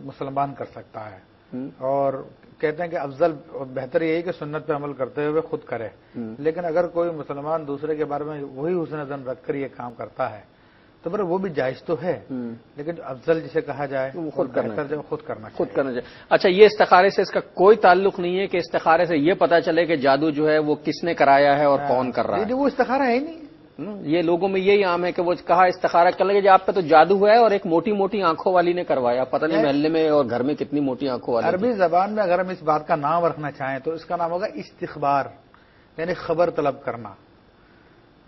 مسلمان کر سکتا ہے، اور کہتے ہیں کہ افضل اور بہتر یہی کہ سنت پہ عمل کرتے ہوئے خود کرے، لیکن اگر کوئی مسلمان دوسرے کے بارے میں وہی حسن ظن رکھ کر یہ کام کرتا ہے تو پھر وہ بھی جائز تو ہے، لیکن افضل جسے کہا جائے خود کرنا چاہیے۔ اچھا، یہ استخارے سے اس کا کوئی تعلق نہیں ہے کہ استخارے سے یہ پتا چلے کہ جادو جو ہے وہ کس نے کرایا ہے اور کون کر رہا ہے؟ وہ استخارہ ہے ہی نہیں۔ یہ لوگوں میں یہی عام ہے کہ وہ کہا استخارہ کر لگے، آپ پہ تو جادو ہوا ہے اور ایک موٹی موٹی آنکھوں والی نے کروایا، پتہ نہیں محلے میں اور گھر میں کتنی موٹی آنکھوں والی۔ عربی زبان میں اگر ہم اس بات کا نام رکھنا چاہیں تو اس کا نام ہوگا استخبار، یعنی خبر طلب کرنا۔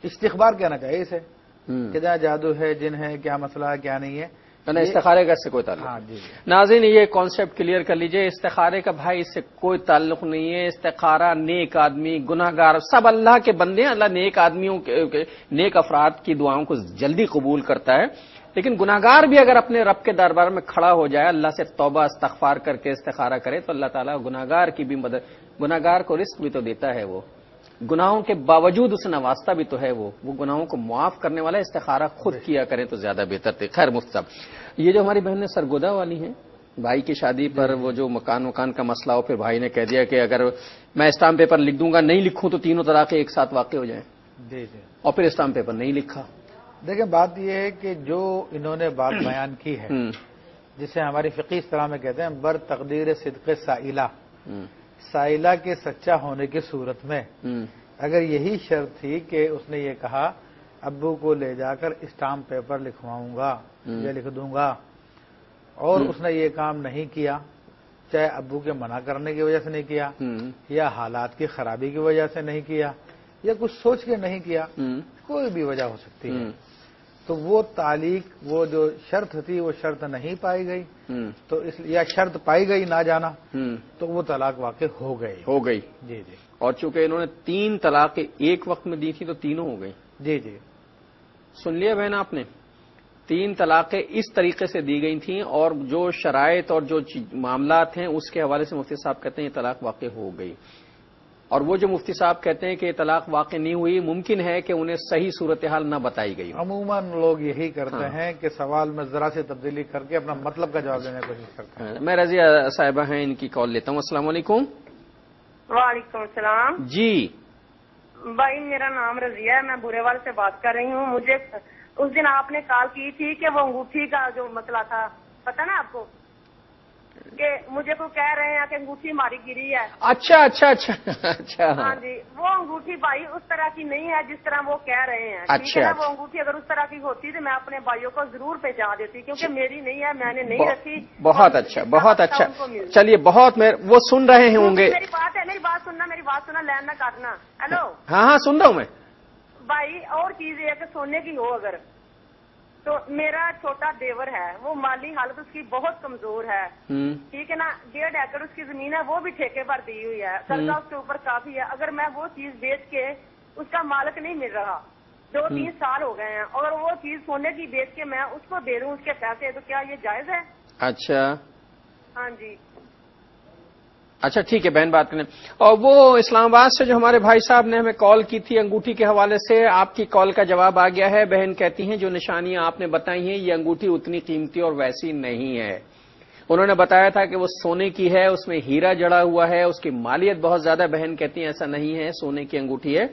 استخبار کہنا چاہیے اسے کہ جہاں جادو ہے، جن ہے، کیا مسئلہ ہے، کیا نہیں ہے۔ استخارے کا اس سے کوئی تعلق نہیں۔ ناظرین، یہ کانسیپٹ کلیئر کر لیجئے، استخارے کا بھائی اس سے کوئی تعلق نہیں ہے۔ استخارہ نیک آدمی، گناہگار، سب اللہ کے بندے ہیں۔ اللہ نیک آدمیوں کے، نیک افراد کی دعاؤں کو جلدی قبول کرتا ہے، لیکن گناہگار بھی اگر اپنے رب کے دربار میں کھڑا ہو جائے، اللہ سے توبہ استغفار کر کے استخارہ کرے تو اللہ تعالیٰ گناہگار کی بھی مدد، گناہگار کو رزق بھی تو دیتا ہے، وہ گناہوں کے باوجود اسے نوازتا بھی تو ہے، وہ گناہوں کو معاف کرنے والا۔ استخارہ خود کیا کریں تو زیادہ بہتر تھے۔ خیر مفتی صاحب، یہ جو ہماری بہن نے سرگودا والی ہیں، بھائی کی شادی پر وہ جو مکان کا مسئلہ ہو، پھر بھائی نے کہہ دیا کہ اگر میں اسٹامپ پیپر لکھ دوں گا، نہیں لکھوں تو تینوں طلاقیں ایک ساتھ واقع ہو جائیں، اور پھر اسٹامپ پیپر نہیں لکھا۔ دیکھیں، بات یہ ہے کہ جو انہوں نے بات بیان کی ہے، جسے ہماری فقہی اصطلاح میں کہتے ہیں بر تقدیر صدق سائلہ، سائلہ کے سچا ہونے کی صورت میں اگر یہی شرط تھی کہ اس نے یہ کہا ابو کو لے جا کر اسٹامپ پیپر لکھواؤں گا یا لکھ دوں گا، اور اس نے یہ کام نہیں کیا، چاہے ابو کے منع کرنے کی وجہ سے نہیں کیا، یا حالات کی خرابی کی وجہ سے نہیں کیا، یا کچھ سوچ کے نہیں کیا، کوئی بھی وجہ ہو سکتی ہے، تو وہ تعلیق، وہ جو شرط تھی وہ شرط نہیں پائی گئی، تو اس یا شرط پائی گئی نہ جانا، تو وہ طلاق واقع ہو گئی۔ جی جی۔ اور چونکہ انہوں نے 3 طلاقیں ایک وقت میں دی تھی تو تینوں ہو گئی۔ جی جی، سن لیا بہن آپ نے، 3 طلاقیں اس طریقے سے دی گئی تھیں، اور جو شرائط اور جو معاملات ہیں اس کے حوالے سے مفتی صاحب کہتے ہیں یہ طلاق واقع ہو گئی۔ اور وہ جو مفتی صاحب کہتے ہیں کہ یہ طلاق واقع نہیں ہوئی، ممکن ہے کہ انہیں صحیح صورتحال نہ بتائی گئی۔ عموماً لوگ یہی کرتے ہیں کہ سوال میں ذرا سی تبدیلی کر کے اپنا مطلب کا جواب دینے کی کوشش کرتے ہیں۔ میں رضیہ صاحبہ ہیں، ان کی کال لیتا ہوں۔ السلام علیکم۔ وعلیکم السلام جی بھائی، میرا نام رضیہ ہے، میں بورے والے سے بات کر رہی ہوں۔ مجھے اس دن آپ نے کال کی تھی کہ وہ انگوٹھی کا جو مسئلہ تھا، پتا نا آپ کو، کہ مجھے کو کہہ رہے ہیں کہ انگوٹھی ہماری گری ہے۔ اچھا اچھا اچھا اچھا، ہاں جی، وہ انگوٹھی بھائی اس طرح کی نہیں ہے جس طرح وہ کہہ رہے ہیں۔ ٹھیک ہے نا، وہ انگوٹھی اگر اس طرح کی ہوتی تو میں اپنے بھائیوں کو ضرور پہنچا دیتی، کیونکہ میری نہیں ہے، میں نے نہیں رکھی۔ بہت اچھا بہت اچھا، چلیے بہت وہ سن رہے ہیں ہوں گے۔ میری بات ہے، میری بات سننا، لین نہ کاٹنا۔ ہیلو، ہاں ہاں سن رہا ہوں میں بھائی۔ اور چیز یہ کہ سونے کی ہو اگر، تو میرا چھوٹا دیور ہے، وہ مالی حالت اس کی بہت کمزور ہے، ٹھیک ہے نا، 1.5 ایکڑ اس کی زمین ہے، وہ بھی ٹھیکے پر دی ہوئی ہے، قرضہ اس کے اوپر کافی ہے۔ اگر میں وہ چیز بیچ کے، اس کا مالک نہیں مل رہا، 2-3 سال ہو گئے ہیں، اور وہ چیز سونے کی بیچ کے میں اس کو دے دوں اس کے پیسے، تو کیا یہ جائز ہے؟ اچھا ہاں جی، اچھا ٹھیک ہے بہن، بات کریں۔ اور وہ اسلام آباد سے جو ہمارے بھائی صاحب نے ہمیں کال کی تھی انگوٹھی کے حوالے سے، آپ کی کال کا جواب آ گیا ہے۔ بہن کہتی ہیں جو نشانیاں آپ نے بتائی ہیں یہ انگوٹھی اتنی قیمتی اور ویسی نہیں ہے۔ انہوں نے بتایا تھا کہ وہ سونے کی ہے، اس میں ہیرا جڑا ہوا ہے، اس کی مالیت بہت زیادہ۔ بہن کہتی ہیں ایسا نہیں ہے، سونے کی انگوٹھی ہے،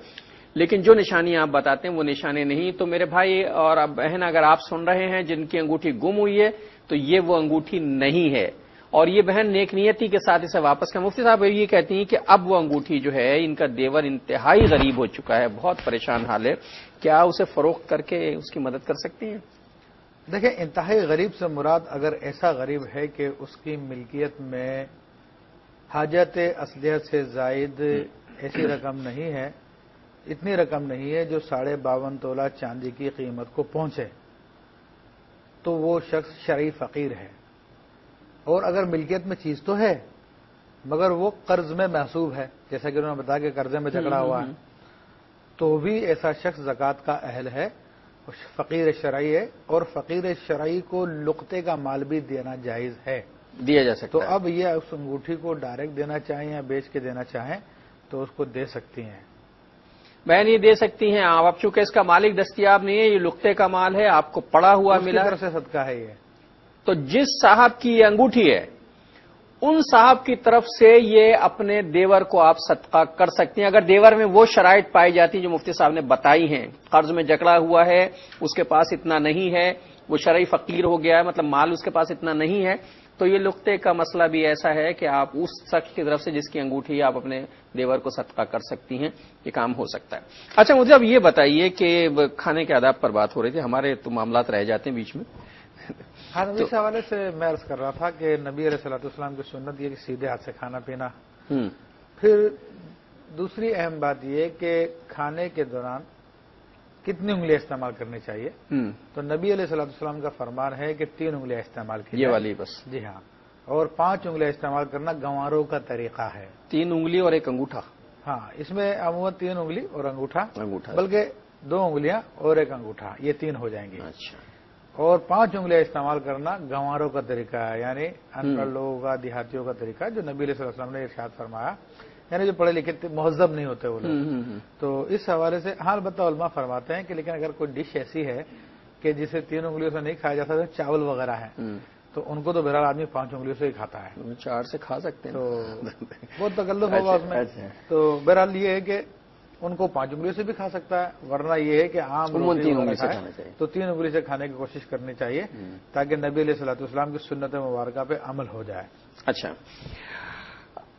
لیکن جو نشانیاں آپ بتاتے ہیں وہ نشانے نہیں۔ تو میرے بھائی اور بہن اگر آپ سن رہے ہیں جن کی انگوٹھی گم ہوئی ہے تو یہ وہ انگوٹھی نہیں ہے، اور یہ بہن نیک نیتی کے ساتھ اسے واپس کریں۔ مفتی صاحب یہ کہتی ہیں کہ اب وہ انگوٹھی جو ہے، ان کا دیور انتہائی غریب ہو چکا ہے، بہت پریشان حال ہے، کیا اسے فروخت کر کے اس کی مدد کر سکتی ہیں؟ دیکھیں، انتہائی غریب سے مراد اگر ایسا غریب ہے کہ اس کی ملکیت میں حاجت اصلیت سے زائد ایسی رقم نہیں ہے، اتنی رقم نہیں ہے جو 52.5 تولہ چاندی کی قیمت کو پہنچے، تو وہ شخص شرعی فقیر ہے۔ اور اگر ملکیت میں چیز تو ہے مگر وہ قرض میں محسوب ہے، جیسا کہ انہوں نے بتایا کہ قرضے میں جھگڑا ہوا ہے، تو بھی ایسا شخص زکوٰۃ کا اہل ہے، فقیر شرعی ہے، اور فقیر شرعی کو لقطے کا مال بھی دینا جائز ہے، دیا جا سکتا تو ہے۔ اب یہ اس انگوٹھی کو ڈائریکٹ دینا چاہیں یا بیچ کے دینا چاہیں تو اس کو دے سکتی ہیں۔ بہن یہ دے سکتی ہیں آپ، اب چونکہ اس کا مالک دستیاب نہیں ہے، یہ لقطے کا مال ہے، آپ کو پڑا ہوا اس کی ملا، طرف سے صدقہ ہے یہ۔ تو جس صاحب کی یہ انگوٹھی ہے ان صاحب کی طرف سے یہ اپنے دیور کو آپ صدقہ کر سکتی ہیں، اگر دیور میں وہ شرائط پائی جاتی ہیں جو مفتی صاحب نے بتائی ہیں، قرض میں جکڑا ہوا ہے، اس کے پاس اتنا نہیں ہے، وہ شرعی فقیر ہو گیا ہے، مطلب مال اس کے پاس اتنا نہیں ہے، تو یہ لقطے کا مسئلہ بھی ایسا ہے کہ آپ اس شخص کی طرف سے جس کی انگوٹھی آپ اپنے دیور کو صدقہ کر سکتی ہیں، یہ کام ہو سکتا ہے۔ اچھا مجھے اب یہ بتائیے کہ کھانے کے آداب پر بات ہو رہی تھی، ہمارے تو معاملات رہ جاتے ہیں بیچ میں۔ ہاں، اس حوالے سے میں عرض کر رہا تھا کہ نبی علیہ الصلوۃ والسلام کی سنت یہ کہ سیدھے ہاتھ سے کھانا پینا۔ پھر دوسری اہم بات یہ کہ کھانے کے دوران کتنی انگلیاں استعمال کرنی چاہیے، تو نبی علیہ الصلوۃ والسلام کا فرمان ہے کہ 3 انگلیاں استعمال کی، یہ والی بس، جی ہاں، اور 5 انگلیاں استعمال کرنا گنواروں کا طریقہ ہے۔ 3 انگلی اور 1 انگوٹھا؟ ہاں، اس میں عموماً 3 انگلی اور انگوٹھا، بلکہ 2 انگلیاں اور 1 انگوٹھا، یہ 3 ہو جائیں گے۔ اچھا، اور 5 انگلیاں استعمال کرنا گنواروں کا طریقہ ہے، یعنی ان پڑھ لوگوں کا، دیہاتیوں کا طریقہ ہے، جو نبی علیہ السلام نے ارشاد فرمایا، یعنی جو پڑھے لکھے مہذب نہیں ہوتے وہ لوگ۔ تو اس حوالے سے ہاں البتہ علماء فرماتے ہیں کہ لیکن اگر کوئی ڈش ایسی ہے کہ جسے 3 انگلیوں سے نہیں کھایا جا سکتا، چاول وغیرہ ہے، تو ان کو تو بہرحال آدمی 5 انگلیوں سے ہی کھاتا ہے، 4 سے کھا سکتے ہیں، تو بہت تکلف ہوگا اس میں۔ تو بہرحال یہ ہے کہ ان کو 5 انگلیوں سے بھی کھا سکتا ہے، ورنہ یہ ہے کہ عام روٹی 3 انگلی سے کھانا چاہیے، تو 3 انگلی سے کھانے کی کوشش کرنی چاہیے تاکہ نبی علیہ الصلوۃ والسلام کی سنت مبارکہ پہ عمل ہو جائے۔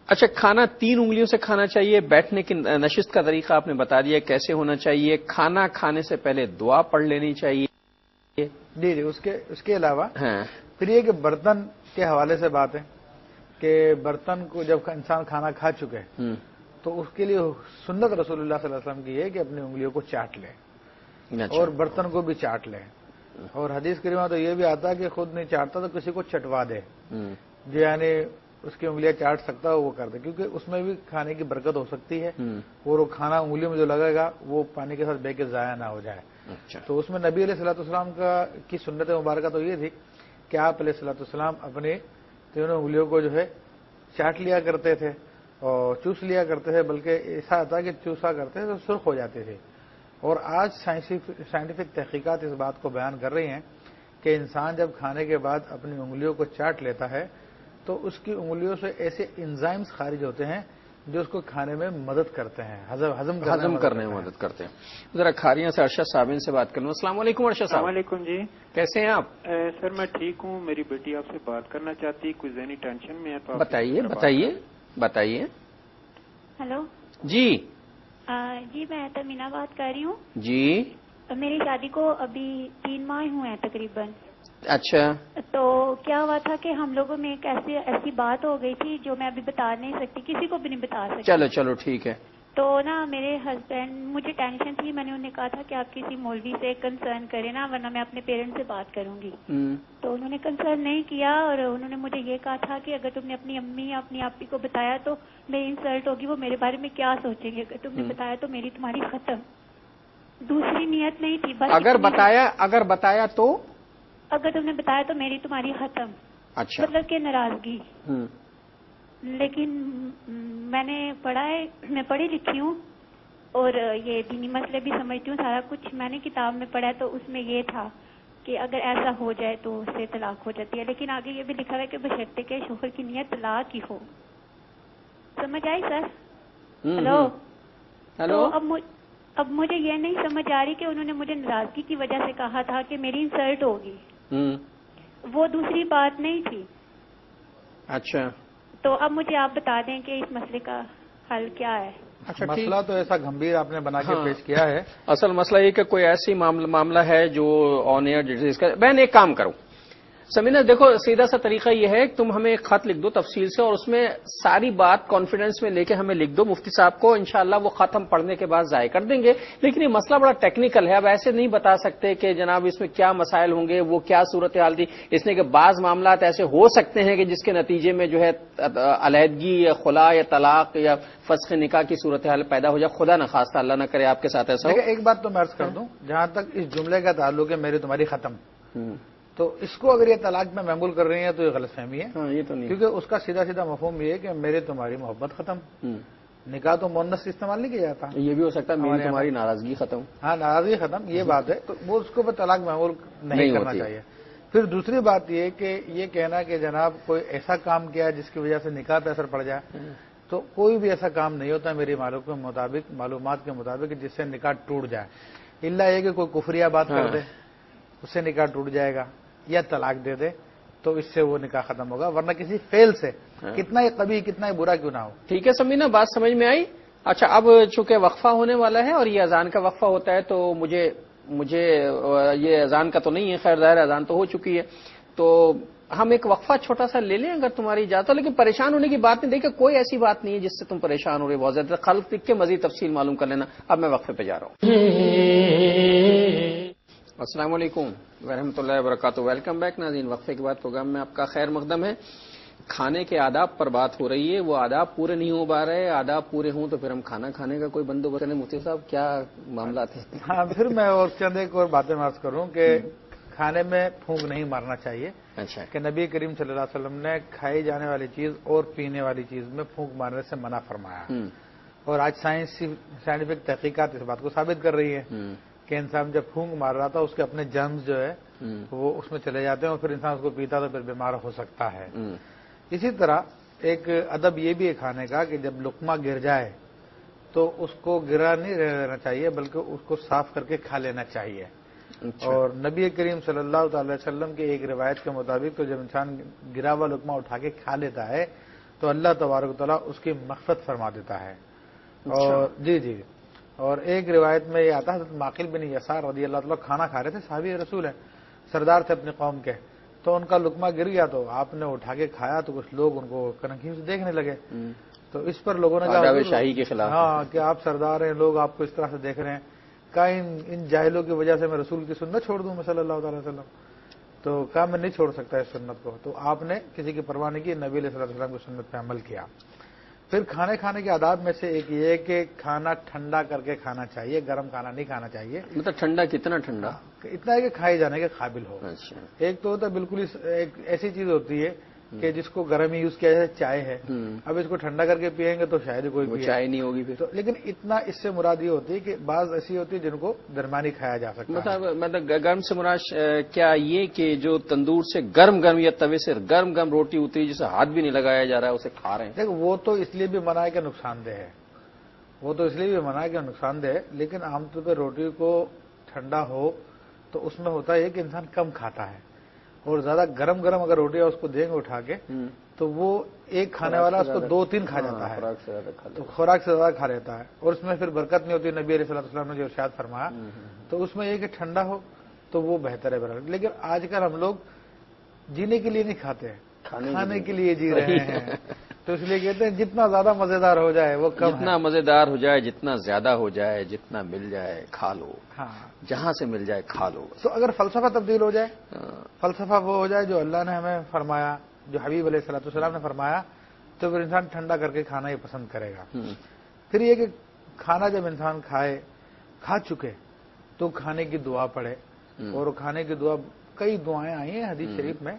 اچھا، کھانا 3 انگلیوں سے کھانا چاہیے، بیٹھنے کی نشست کا طریقہ آپ نے بتا دیا کیسے ہونا چاہیے، کھانا کھانے سے پہلے دعا پڑھ لینی چاہیے۔ جی، اس کے علاوہ پھر یہ کہ برتن کے حوالے سے بات ہے کہ برتن کو جب انسان کھانا کھا چکے تو اس کے لیے سنت رسول اللہ صلی اللہ علیہ وسلم کی ہے کہ اپنی انگلیوں کو چاٹ لے اور برتن کو بھی چاٹ لے، اور حدیث کریمہ تو یہ بھی آتا ہے کہ خود نہیں چاٹتا تو کسی کو چٹوا دے، جو یعنی اس کی انگلیاں چاٹ سکتا ہو وہ کر دے، کیونکہ اس میں بھی کھانے کی برکت ہو سکتی ہے اور وہ کھانا انگلیوں میں جو لگے گا وہ پانی کے ساتھ بہ کے ضائع نہ ہو جائے۔ تو اس میں نبی علیہ الصلوۃ والسلام کی سنت مبارکہ تو یہ تھی کہ آپ علیہ الصلوۃ والسلام اپنی 3 انگلیوں کو جو ہے چاٹ لیا کرتے تھے اور چوس لیا کرتے تھے، بلکہ ایسا تھا کہ چوسا کرتے تھے تو سرخ ہو جاتے تھے۔ اور آج سائنٹیفک تحقیقات اس بات کو بیان کر رہی ہیں کہ انسان جب کھانے کے بعد اپنی انگلیوں کو چاٹ لیتا ہے تو اس کی انگلیوں سے ایسے انزائمز خارج ہوتے ہیں جو اس کو کھانے میں مدد کرتے ہیں، ہضم کرنے میں مدد کرتے ہیں۔ ذرا کھاریاں سے ارشد صابن سے بات کر لوں۔ السلام علیکم ارشد صاحب۔ السلام علیکم جی، کیسے ہیں آپ؟ سر میں ٹھیک ہوں، میری بیٹی آپ سے بات کرنا چاہتی، کوئی ذہنی ٹینشن میں ہے تو بتائیے۔ ہلو جی جی، میں تمینہ بات کر رہی ہوں جی۔ میری شادی کو ابھی 3 ماہ ہوئے ہیں تقریباً۔ اچھا، تو کیا ہوا تھا کہ ہم لوگوں میں ایک ایسی بات ہو گئی تھی جو میں ابھی بتا نہیں سکتی، کسی کو بھی نہیں بتا سکتی۔ چلو ٹھیک ہے۔ تو نا میرے ہسبینڈ، مجھے ٹینشن تھی، میں نے انہیں کہا تھا کہ آپ کسی مولوی سے کنسرن کریں نا، ورنہ میں اپنے پیرنٹ سے بات کروں گی۔ تو انہوں نے کنسرن نہیں کیا اور انہوں نے مجھے یہ کہا تھا کہ اگر تم نے اپنی امی یا اپنی آپی کو بتایا تو میری انسلٹ ہوگی، وہ میرے بارے میں کیا سوچیں گے، اگر تم نے بتایا تو میری تمہاری ختم۔ دوسری نیت نہیں تھی، بس اگر بتایا تو اگر تم نے بتایا تو میری تمہاری ختم، اچھا، مطلب کہ ناراضگی۔ لیکن میں نے پڑھا ہے، میں پڑھی لکھی ہوں اور یہ دینی مسئلے بھی سمجھتی ہوں، سارا کچھ میں نے کتاب میں پڑھا ہے، تو اس میں یہ تھا کہ اگر ایسا ہو جائے تو اس سے طلاق ہو جاتی ہے، لیکن آگے یہ بھی لکھا ہوا ہے کہ بشرطے کے شوہر کی نیت طلاق ہی ہو۔ سمجھ آئی سر؟ ہلو۔ تو اب مجھے یہ نہیں سمجھ آ رہی کہ انہوں نے مجھے ناراضگی کی وجہ سے کہا تھا کہ میری انسلٹ ہوگی، وہ دوسری بات نہیں تھی۔ اچھا، تو اب مجھے آپ بتا دیں کہ اس مسئلے کا حل کیا ہے؟ مسئلہ تو ایسا گمبھیر آپ نے بنا کے پیش کیا ہے۔ اصل مسئلہ یہ کہ کوئی ایسی معاملہ ہے جو آن ایئر میں ایک کام کروں سمینا، دیکھو سیدھا سا طریقہ یہ ہے کہ تم ہمیں ایک خط لکھ دو تفصیل سے اور اس میں ساری بات کانفیڈنس میں لے کے ہمیں لکھ دو، مفتی صاحب کو انشاءاللہ وہ خط ہم پڑھنے کے بعد ضائع کر دیں گے۔ لیکن یہ مسئلہ بڑا ٹیکنیکل ہے، اب ایسے نہیں بتا سکتے کہ جناب اس میں کیا مسائل ہوں گے، وہ کیا صورتحال تھی، اس نے کہ بعض معاملات ایسے ہو سکتے ہیں کہ جس کے نتیجے میں جو ہے علیحدگی یا خلا یا طلاق یا فسخ نکاح کی صورتحال پیدا ہو جائے، خدا نخواستہ اللہ نہ کرے آپ کے ساتھ ایسا ہو۔ ایک بات تو میں عرض کر دوں، جہاں تک اس جملے کا تعلق ہے میری تمہاری ختم، تو اس کو اگر یہ طلاق میں معمول کر رہی ہیں تو یہ غلط فہمی ہے، یہ تو نہیں، کیونکہ اس کا سیدھا مفہوم یہ ہے کہ میری تمہاری محبت ختم۔ نکاح تو مؤنث استعمال نہیں کیا جاتا، یہ بھی ہو سکتا ہے میری تمہاری ناراضگی ختم۔ ہاں، ناراضگی ختم، یہ بات ہے، تو وہ اس کو طلاق معمول نہیں کرنا چاہیے۔ پھر دوسری بات یہ کہ یہ کہنا کہ جناب کوئی ایسا کام کیا جس کی وجہ سے نکاح پہ اثر پڑ جائے، تو کوئی بھی ایسا کام نہیں ہوتا میری معلومات کے مطابق جس سے نکاح ٹوٹ جائے، الا یہ کہ کوئی کفریہ بات کر دے اس سے نکاح ٹوٹ جائے گا، یا طلاق دے دے تو اس سے وہ نکاح ختم ہوگا، ورنہ کسی فعل سے کتنا ہی قبیح کتنا ہی برا کیوں نہ ہو۔ ٹھیک ہے سمینا، بات سمجھ میں آئی۔ اچھا، اب چونکہ وقفہ ہونے والا ہے اور یہ اذان کا وقفہ ہوتا ہے تو مجھے یہ اذان کا تو نہیں ہے، خیر ظاہر اذان تو ہو چکی ہے، تو ہم ایک وقفہ چھوٹا سا لے لیں اگر تمہاری اجازت ہو، لیکن پریشان ہونے کی بات نہیں، دیکھیں کوئی ایسی بات نہیں ہے جس سے تم پریشان ہو رہے بہت زیادہ، خلق لکھ کے مزید تفصیل معلوم کر لینا۔ اب میں وقفے پہ جا رہا ہوں۔ السلام علیکم ورحمۃ اللہ وبرکاتہ، ویلکم بیک ناظرین۔ وقفے کے بعد پروگرام میں آپ کا خیر مقدم ہے۔ کھانے کے آداب پر بات ہو رہی ہے، وہ آداب پورے نہیں ہو پا رہے، آداب پورے ہوں تو پھر ہم کھانا کھانے کا کوئی بندوبست کریں۔ مفتی صاحب کیا معاملات ہیں؟ ہاں، پھر میں اور چند ایک اور باتیں عرض کروں کہ کھانے میں پھونک نہیں مارنا چاہیے۔ اچھا، کہ نبی کریم صلی اللہ علیہ وسلم نے کھائی جانے والی چیز اور پینے والی چیز میں پھونک مارنے سے منع فرمایا، اور آج سائنٹیفک تحقیقات اس بات کو ثابت کر رہی ہے کہ انسان جب پھونک مار رہا تھا اس کے اپنے جرمز جو ہے وہ اس میں چلے جاتے ہیں، اور پھر انسان اس کو پیتا تو پھر بیمار ہو سکتا ہے۔ اسی طرح ایک ادب یہ بھی ہے کھانے کا کہ جب لقمہ گر جائے تو اس کو گرا نہیں رہنا چاہیے، بلکہ اس کو صاف کر کے کھا لینا چاہیے۔ اور نبی کریم صلی اللہ تعالی وسلم کی ایک روایت کے مطابق تو جب انسان گرا ہوا لقمہ اٹھا کے کھا لیتا ہے تو اللہ تبارک و تعالیٰ اس کی مغفرت فرما دیتا ہے۔ اور جی، اور ایک روایت میں یہ آتا ہے حضرت معقل بن یسار رضی اللہ تعالیٰ کھانا کھا رہے تھے، صحابی رسول ہیں، سردار تھے اپنی قوم کے، تو ان کا لقمہ گر گیا تو آپ نے اٹھا کے کھایا تو کچھ لوگ ان کو کنکھیوں سے دیکھنے لگے، تو اس پر لوگوں نے کہا شاہی کے خلاف، ہاں کہ آپ سردار ہیں، لوگ آپ کو اس طرح سے دیکھ رہے ہیں، کہا ان جاہلوں کی وجہ سے میں رسول کی سنت چھوڑ دوں میں صلی اللہ تعالی وسلم؟ تو کہا میں نہیں چھوڑ سکتا اس سنت کو۔ تو آپ نے کسی کی پرواہ نہیں کی، نبی علیہ الصلوۃ والسلام کی سنت پہ عمل کیا۔ پھر کھانے کے آداب میں سے ایک یہ ہے کہ کھانا ٹھنڈا کر کے کھانا چاہیے، گرم کھانا نہیں کھانا چاہیے۔ مطلب ٹھنڈا کتنا ٹھنڈا؟ اتنا ہے کہ کھائے جانے کے قابل ہو۔ اچھا، ایک تو ہوتا ہے بالکل ایک ایسی چیز ہوتی ہے کہ جس کو گرم ہی یوز کیا جائے، چائے ہے، اب اس کو ٹھنڈا کر کے پیئیں گے تو شاید ہی کوئی چائے نہیں ہوگی پھر۔ لیکن اتنا اس سے مراد یہ ہوتی ہے کہ بعض ایسی ہوتی ہے جن کو درمیانی کھایا جا سکتا ہے۔ مطلب گرم سے مراد کیا یہ کہ جو تندور سے گرم یا توے سے گرم روٹی ہوتی ہے جسے ہاتھ بھی نہیں لگایا جا رہا ہے اسے کھا رہے ہیں؟ دیکھ وہ تو اس لیے بھی منع ہے کہ نقصان دہ ہے، وہ تو اس لیے بھی منع ہے کہ نقصان دہ ہے، لیکن عام طور پہ روٹی کو ٹھنڈا ہو تو اس میں ہوتا ہے کہ انسان کم کھاتا ہے، اور زیادہ گرم اگر روٹی ہے اس کو دیں گے اٹھا کے تو وہ ایک کھانے والا اس کو 2-3 کھا جاتا ہے، تو خوراک سے زیادہ کھا لیتا ہے، اور اس میں پھر برکت نہیں ہوتی۔ نبی علیہ الصلوۃ والسلام نے جو ارشاد فرمایا تو اس میں یہ کہ ٹھنڈا ہو تو وہ بہتر ہے برکت۔ لیکن آج کل ہم لوگ جینے کے لیے نہیں کھاتے ہیں، کھانے کے لیے جی رہے ہیں، تو اس لیے کہتے ہیں جتنا زیادہ مزیدار ہو جائے وہ کم، جتنا مزیدار ہو جائے، جتنا زیادہ ہو جائے، جتنا مل جائے کھا لو، ہاں جہاں سے مل جائے کھا لو۔ تو اگر فلسفہ تبدیل ہو جائے، فلسفہ وہ ہو جائے جو اللہ نے ہمیں فرمایا، جو حبیب علیہ الصلوۃ والسلام نے فرمایا، تو پھر انسان ٹھنڈا کر کے کھانا ہی پسند کرے گا۔ پھر یہ کہ کھانا جب انسان کھا چکے تو کھانے کی دعا پڑھے، اور کھانے کی دعا کئی دعائیں آئی ہیں حدیث شریف میں،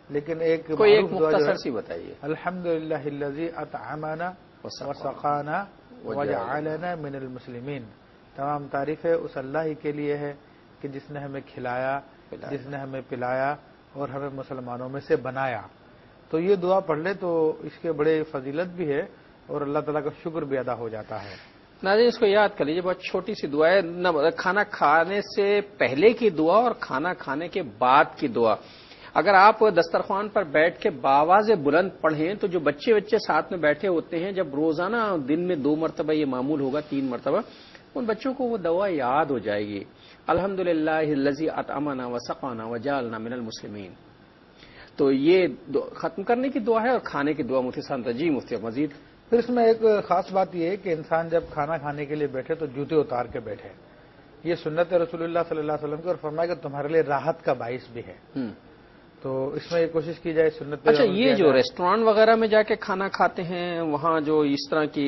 لیکن ایک مختصر سی بتائیے۔ الحمدللہ الذی اطعمنا وسقانا وجعلنا من المسلمین، تمام تعریفیں اس اللہ ہی کے لیے ہے کہ جس نے ہمیں کھلایا، جس نے ہمیں پلایا اور ہمیں مسلمانوں میں سے بنایا۔ تو یہ دعا پڑھ لے تو اس کے بڑے فضیلت بھی ہے اور اللہ تعالیٰ کا شکر بھی ادا ہو جاتا ہے۔ ناظرین اس کو یاد کر لیجیے، بہت چھوٹی سی دعا ہے، کھانا کھانے سے پہلے کی دعا اور کھانا کھانے کے بعد کی دعا۔ اگر آپ دسترخوان پر بیٹھ کے باواز بلند پڑھیں تو جو بچے ساتھ میں بیٹھے ہوتے ہیں، جب روزانہ دن میں 2 مرتبہ یہ معمول ہوگا، 3 مرتبہ، ان بچوں کو وہ دعا یاد ہو جائے گی، الحمدللہ الذی اطعمنا وسقانا وجعلنا من المسلمین۔ تو یہ ختم کرنے کی دعا ہے اور کھانے کی دعا مفتی صاحب جی مفتی مزید۔ پھر اس میں ایک خاص بات یہ ہے کہ انسان جب کھانا کھانے کے لیے بیٹھے تو جوتے اتار کے بیٹھے، یہ سنت رسول اللہ صلی اللہ علیہ وسلم کی، اور فرمایا کہ تمہارے لیے راحت کا باعث بھی ہے، تو اس میں یہ کوشش کی جائے سنت۔ اچھا، یہ جو ریسٹورانٹ وغیرہ میں جا کے کھانا کھاتے ہیں وہاں جو اس طرح کی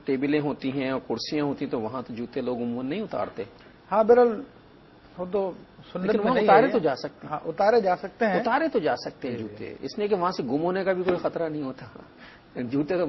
ٹیبلیں ہوتی ہیں اور کرسیاں ہوتی ہیں تو وہاں تو جوتے لوگ عموماً نہیں اتارتے؟ ہاں بہرحال وہ تو سنت میں نہیں، اتارے تو جا سکتے ہیں، ہاں اتارے جا سکتے ہیں، اتارے تو جا سکتے ہیں جوتے، اس لیے کہ وہاں سے گم ہونے کا بھی کوئی خطرہ نہیں ہوتا، جوتے تو